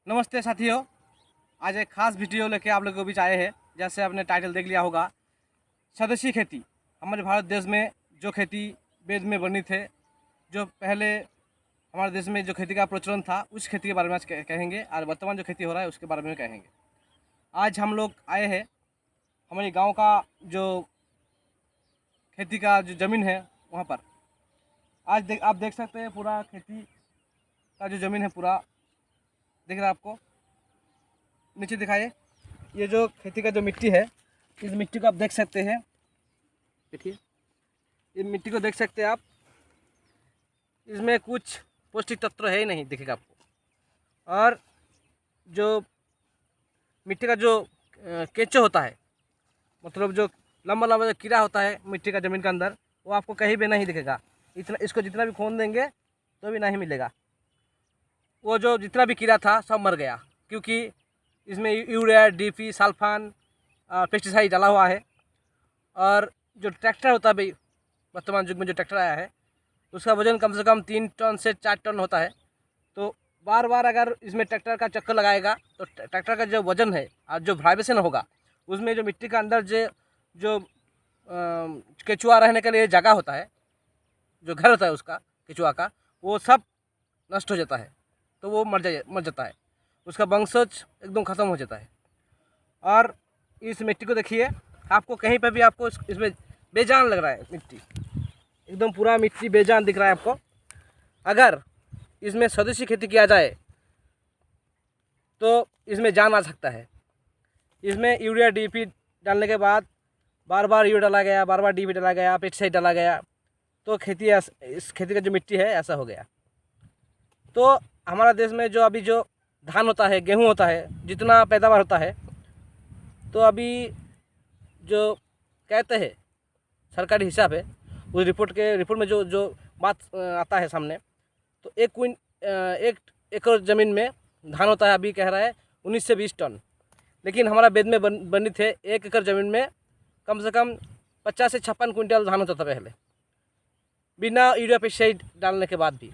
नमस्ते साथियों, आज एक खास वीडियो लेके आप लोगों के बीच आए हैं। जैसे आपने टाइटल देख लिया होगा, स्वदेशी खेती। हमारे भारत देश में जो खेती वेद में बनी थे, जो पहले हमारे देश में जो खेती का प्रचलन था, उस खेती के बारे में आज कहेंगे, और वर्तमान जो खेती हो रहा है उसके बारे में कहेंगे। आज हम लोग आए हैं हमारे गाँव का जो खेती का जो ज़मीन है वहाँ पर। आज आप देख सकते हैं पूरा खेती का जो ज़मीन है पूरा दिख रहा है आपको। नीचे दिखाइए, ये जो खेती का जो मिट्टी है, इस मिट्टी को आप देख सकते हैं। देखिए, ये मिट्टी को देख सकते हैं आप, इसमें कुछ पौष्टिक तत्व है ही नहीं दिखेगा आपको। और जो मिट्टी का जो केंचो होता है, मतलब जो लंबा लंबा जो कीड़ा होता है मिट्टी का ज़मीन के अंदर, वो आपको कहीं भी नहीं दिखेगा। इतना इसको जितना भी खोद देंगे तो भी नहीं मिलेगा। वो जो जितना भी कीड़ा था सब मर गया, क्योंकि इसमें यूरिया, डीपी, सल्फान, पेस्टिसाइड डाला हुआ है। और जो ट्रैक्टर होता है भाई, वर्तमान युग में जो ट्रैक्टर आया है, उसका वज़न कम से कम 3 टन से 4 टन होता है। तो बार बार अगर इसमें ट्रैक्टर का चक्कर लगाएगा तो ट्रैक्टर का जो वज़न है और जो वाइब्रेशन होगा, उसमें जो मिट्टी का अंदर जो केचुआ रहने के लिए जगह होता है, जो घर होता है उसका केचुआ का, वो सब नष्ट हो जाता है। तो वो मर जाता है, उसका वंशज एकदम ख़त्म हो जाता है। और इस मिट्टी को देखिए, आपको कहीं पर भी आपको इसमें बेजान लग रहा है, मिट्टी एकदम पूरा मिट्टी बेजान दिख रहा है आपको। अगर इसमें स्वदेशी खेती किया जाए तो इसमें जान आ सकता है। इसमें यूरिया, डीपी डालने के बाद बार बार यूरिया डाला गया, बार बार डीपी डाला गया, पेस्टिसाइड डाला गया, तो इस खेती का जो मिट्टी है ऐसा हो गया। तो हमारा देश में जो अभी जो धान होता है, गेहूं होता है, जितना पैदावार होता है, तो अभी जो कहते हैं सरकारी हिसाब है, उस रिपोर्ट में जो बात आता है सामने, तो एक एकड़ ज़मीन में धान होता है, अभी कह रहा है 19 से 20 टन। लेकिन हमारा वेद में बनी थे 1 एकड़ ज़मीन में कम से कम 50 से 56 क्विंटल धान होता था पहले, बिना यूरिया पेस्टिसाइड डालने के बाद भी।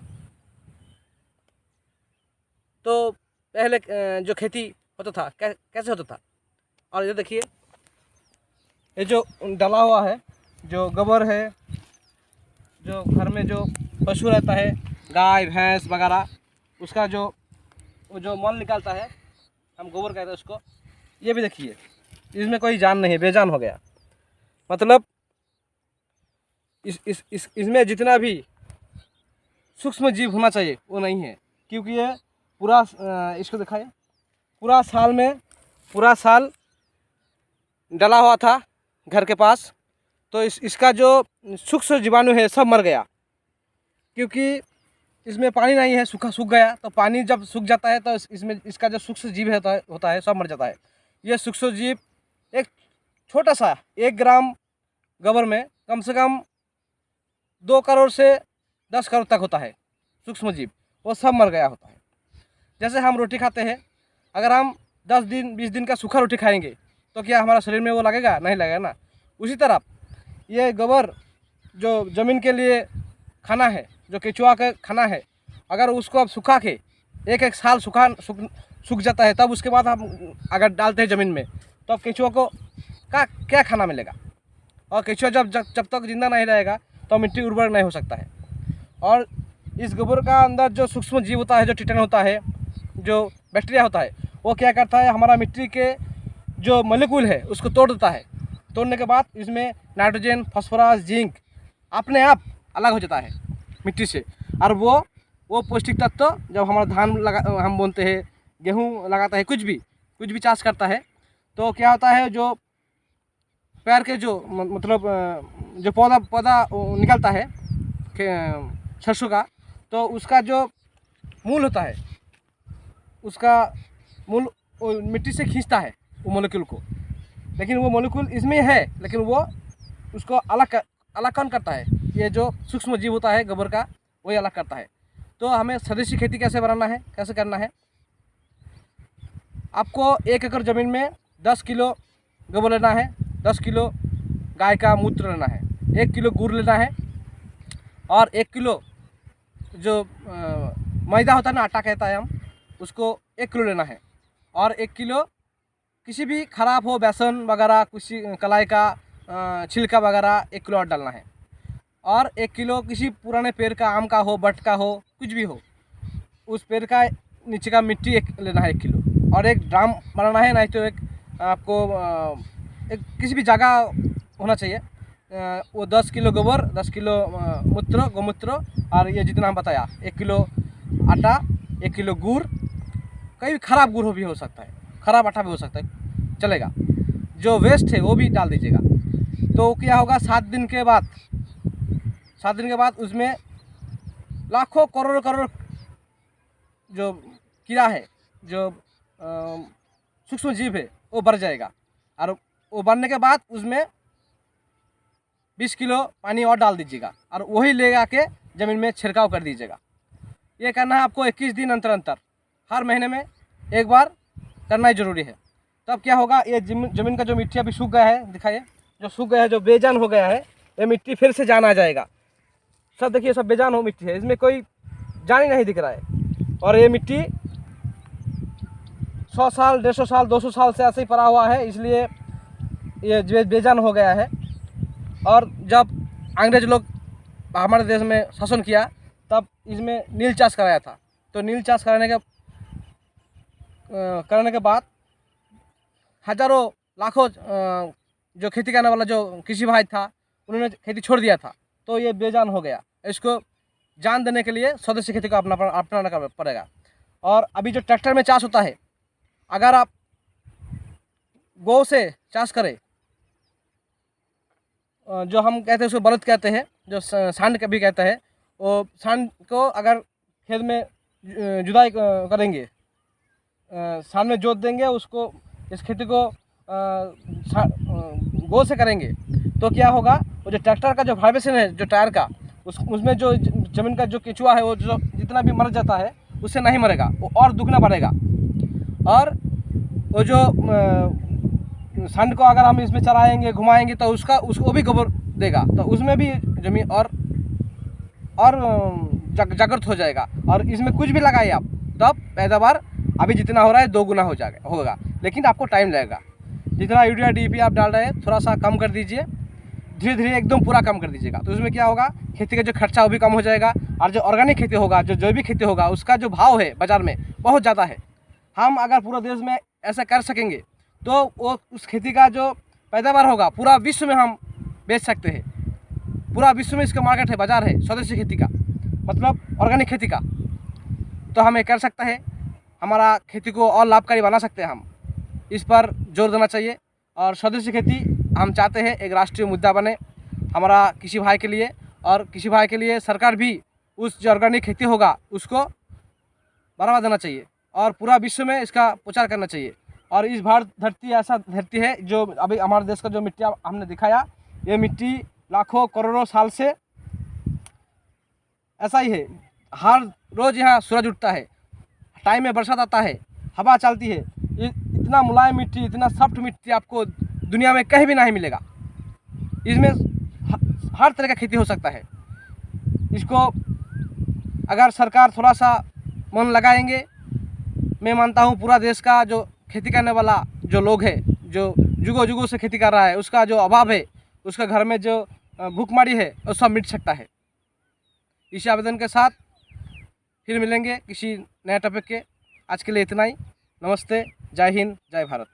तो पहले जो खेती होता था कैसे होता था। और ये देखिए, ये जो डाला हुआ है, जो गोबर है, जो घर में जो पशु रहता है, गाय भैंस वगैरह, उसका जो मल निकालता है, हम गोबर कहते हैं उसको। ये भी देखिए, इसमें कोई जान नहीं है, बेजान हो गया। मतलब इसमें जितना भी सूक्ष्म जीव होना चाहिए वो नहीं है, क्योंकि ये पूरा इसको दिखाइए, पूरा साल डला हुआ था घर के पास। तो इसका जो सूक्ष्म जीवाणु है सब मर गया, क्योंकि इसमें पानी नहीं है, सूख गया। तो पानी जब सूख जाता है तो इसमें इसका जो सूक्ष्म जीव होता है सब मर जाता है। ये सूक्ष्म जीव एक छोटा सा 1 ग्राम गोबर में कम से कम 2 करोड़ से 10 करोड़ तक होता है सूक्ष्म जीव, वो सब मर गया होता है। जैसे हम रोटी खाते हैं, अगर हम 10 दिन 20 दिन का सूखा रोटी खाएंगे तो क्या हमारा शरीर में वो लगेगा? नहीं लगेगा ना। उसी तरह ये गोबर जो ज़मीन के लिए खाना है, जो केचुआ का खाना है, अगर उसको अब सुखा के एक साल सूख जाता है, तब उसके बाद हम अगर डालते हैं ज़मीन में, तो अब केचुआ को क्या खाना मिलेगा। और केचुआ जब तक जिंदा नहीं रहेगा तो मिट्टी उर्वर नहीं हो सकता है। और इस गोबर का अंदर जो सूक्ष्म जीव होता है, जो कीटाणु होता है, जो बैक्टीरिया होता है, वो क्या करता है, हमारा मिट्टी के जो मॉलिक्यूल है उसको तोड़ देता है। तोड़ने के बाद इसमें नाइट्रोजन, फास्फोरस, जिंक अपने आप अलग हो जाता है मिट्टी से। और वो पौष्टिक तत्व जब हमारा धान हम बोनते हैं, गेहूँ लगाता है, कुछ भी चाष करता है, तो क्या होता है, जो पेड़ के जो मतलब जो पौधा निकलता है सरसों का, तो उसका जो मूल होता है, उसका मूल मिट्टी से खींचता है वो मॉलिक्यूल को। लेकिन वो मॉलिक्यूल इसमें है, लेकिन वो उसको अलग कौन करता है? ये जो सूक्ष्म जीव होता है गोबर का, वही अलग करता है। तो हमें स्वदेशी खेती कैसे बनाना है, कैसे करना है? आपको 1 एकड़ ज़मीन में 10 किलो गोबर लेना है, 10 किलो गाय का मूत्र लेना है, 1 किलो गुड़ लेना है, और 1 किलो जो मैदा होता है ना, आटा कहता है हम उसको 1 किलो लेना है। और 1 किलो किसी भी ख़राब हो बेसन वगैरह कुछ कलाई का छिलका वगैरह 1 किलो और डालना है। और 1 किलो किसी पुराने पेड़ का, आम का हो, बट का हो, कुछ भी हो, उस पेड़ का नीचे का मिट्टी एक लेना है 1 किलो। और एक ड्राम बनाना है, नहीं तो एक आपको एक किसी भी जगह होना चाहिए। वो 10 किलो गोबर, 10 किलो मूत्र, गोमूत्र, और ये जितना हम बताया 1 किलो आटा, 1 किलो गुड़, कई ख़राब गुड़ भी हो सकता है, ख़राब आटा भी हो सकता है, चलेगा। जो वेस्ट है वो भी डाल दीजिएगा। तो क्या होगा, 7 दिन के बाद, 7 दिन के बाद उसमें लाखों करोड़ों करोड़ जो कीड़ा है, जो सूक्ष्म जीव है, वो बढ़ जाएगा। और वो बढ़ने के बाद उसमें 20 किलो पानी और डाल दीजिएगा और वही ले आके ज़मीन में छिड़काव कर दीजिएगा। ये करना है आपको 21 दिन अंतर अंतर, हर महीने में एक बार करना ही ज़रूरी है। तब क्या होगा, ये ज़मीन का जो मिट्टी अभी सूख गया है, दिखाइए, जो सूख गया है, जो बेजान हो गया है, ये मिट्टी फिर से जान आ जाएगा। सब देखिए, सब बेजान हो मिट्टी है, इसमें कोई जान ही नहीं दिख रहा है। और ये मिट्टी 100 साल, 150 साल, 200 साल से ऐसे ही पड़ा हुआ है, इसलिए ये बेजान हो गया है। और जब अंग्रेज लोग हमारे देश में शासन किया, तब इसमें नील चाष कराया था। तो नील चाष करने के बाद हज़ारों लाखों जो खेती करने वाला जो कृषि भाई था, उन्होंने खेती छोड़ दिया था। तो ये बेजान हो गया। इसको जान देने के लिए स्वदेशी खेती को अपनाना पड़ेगा। और अभी जो ट्रैक्टर में चाष होता है, अगर आप गौ से चाष करें, जो हम कहते हैं उसको बलद कहते हैं, जो सांड भी कहते हैं, वो सांड को अगर खेत में जुताई करेंगे, सांड में जोत देंगे उसको, इस खेती को गौ से करेंगे, तो क्या होगा, वो जो ट्रैक्टर का जो वाइब्रेशन है, जो टायर का, उसमें जो ज़मीन का जो केचुआ है, वो जो जितना भी मर जाता है उससे नहीं मरेगा, वो और दुगना बढ़ेगा। और वो जो सांड को अगर हम इसमें चराएंगे, घुमाएंगे, तो उसको भी गोबर देगा, तो उसमें भी ज़मीन और जागृत हो जाएगा। और इसमें कुछ भी लगाइए आप, तब पैदावार अभी जितना हो रहा है 2 गुना होगा, लेकिन आपको टाइम लगेगा। जितना यूरिया DAP आप डाल रहे हैं, थोड़ा सा कम कर दीजिए, धीरे धीरे एकदम पूरा कम कर दीजिएगा। तो उसमें क्या होगा, खेती का जो खर्चा वो भी कम हो जाएगा। और जो ऑर्गेनिक खेती होगा, जो जैविक खेती होगा, उसका जो भाव है बाज़ार में बहुत ज़्यादा है। हम अगर पूरे देश में ऐसा कर सकेंगे, तो वो उस खेती का जो पैदावार होगा पूरा विश्व में हम बेच सकते हैं। पूरा विश्व में इसका मार्केट है, बाज़ार है स्वदेशी खेती का, मतलब ऑर्गेनिक खेती का। तो हमें कर सकता है, हमारा खेती को और लाभकारी बना सकते हैं हम, इस पर जोर देना चाहिए। और स्वदेशी खेती हम चाहते हैं एक राष्ट्रीय मुद्दा बने हमारा कृषि भाई के लिए। और कृषि भाई के लिए सरकार भी उस जो ऑर्गेनिक खेती होगा उसको बढ़ावा देना चाहिए और पूरा विश्व में इसका प्रचार करना चाहिए। और इस भारत धरती ऐसा धरती है, जो अभी हमारे देश का जो मिट्टी हमने दिखाया, ये मिट्टी लाखों करोड़ों साल से ऐसा ही है। हर रोज़ यहाँ सूरज उठता है, टाइम में बरसात आता है, हवा चलती है। इतना मुलायम मिट्टी, इतना सॉफ्ट मिट्टी आपको दुनिया में कहीं भी नहीं मिलेगा। इसमें हर तरह का खेती हो सकता है। इसको अगर सरकार थोड़ा सा मन लगाएंगे, मैं मानता हूँ पूरा देश का जो खेती करने वाला जो लोग है, जो जुगों जुगों से खेती कर रहा है, उसका जो अभाव है, उसका घर में जो भूखमरी है, वो सब मिट सकता है। इसी आवेदन के साथ फिर मिलेंगे किसी नए टॉपिक के। आज के लिए इतना ही। नमस्ते, जय हिंद, जय भारत।